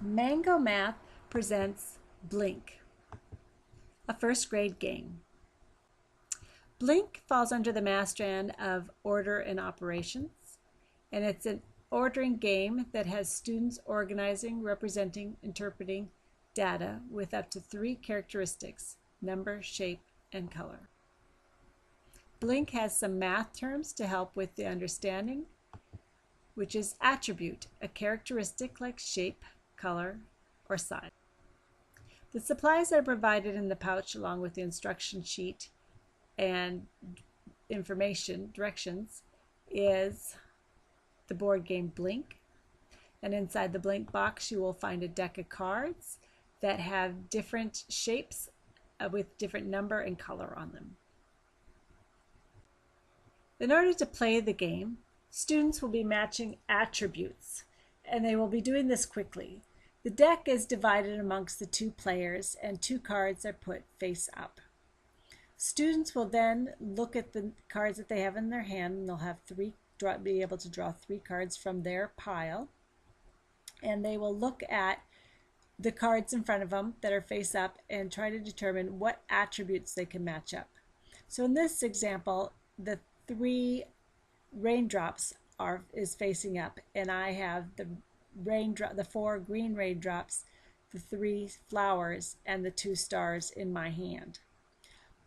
Mango Math presents Blink, a first grade game. Blink falls under the math strand of order and operations, and it's an ordering game that has students organizing, representing, interpreting data with up to 3 characteristics: number, shape, and color. Blink has some math terms to help with the understanding, which is attribute, a characteristic like shape, color, or size. The supplies are provided in the pouch along with the instruction sheet and directions is the board game Blink. And inside the Blink box you will find a deck of cards that have different shapes with different number and color on them. In order to play the game, students will be matching attributes, and they will be doing this quickly. The deck is divided amongst the 2 players, and 2 cards are put face up. Students will then look at the cards that they have in their hand, and they'll have be able to draw 3 cards from their pile, and they will look at the cards in front of them that are face up and try to determine what attributes they can match up. So in this example, the 3 raindrops is facing up, and I have the 4 green raindrops, the 3 flowers, and the 2 stars in my hand.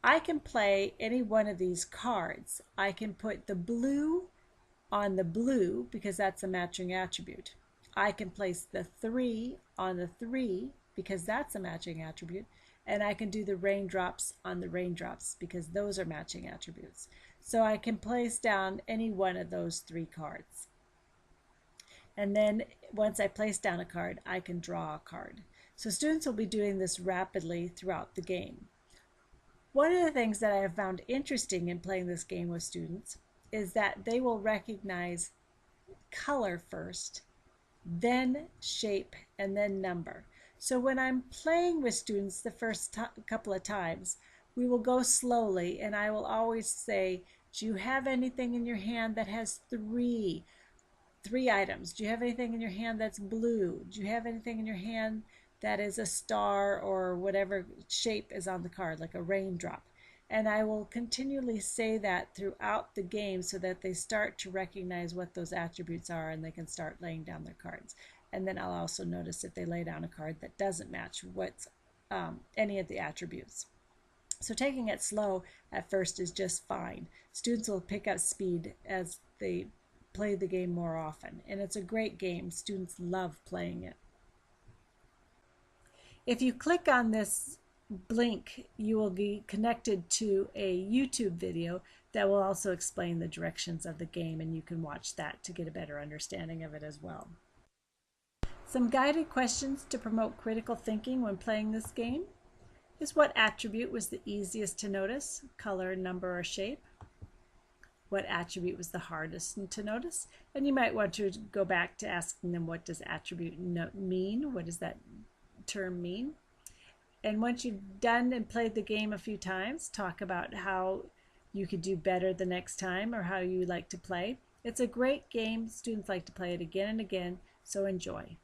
I can play any one of these cards. I can put the blue on the blue because that's a matching attribute. I can place the 3 on the 3 because that's a matching attribute, and I can do the raindrops on the raindrops because those are matching attributes. So I can place down any one of those 3 cards. And then once I place down a card, I can draw a card. So students will be doing this rapidly throughout the game. One of the things that I have found interesting in playing this game with students is that they will recognize color first, then shape, and then number. So when I'm playing with students the first couple of times, we will go slowly, and I will always say, do you have anything in your hand that has 3 items? Do you have anything in your hand that's blue? Do you have anything in your hand that is a star or whatever shape is on the card, like a raindrop? And I will continually say that throughout the game so that they start to recognize what those attributes are and they can start laying down their cards. And then I'll also notice if they lay down a card that doesn't match what's any of the attributes. So taking it slow at first is just fine. Students will pick up speed as they play the game more often, and it's a great game. Students love playing it. If you click on this Blink, you will be connected to a YouTube video that will also explain the directions of the game, and you can watch that to get a better understanding of it as well. Some guided questions to promote critical thinking when playing this game is: what attribute was the easiest to notice, color, number, or shape? What attribute was the hardest to notice? And you might want to go back to asking them, what does attribute mean? What does that term mean? And once you've done and played the game a few times, talk about how you could do better the next time or how you like to play. It's a great game. Students like to play it again and again, so enjoy.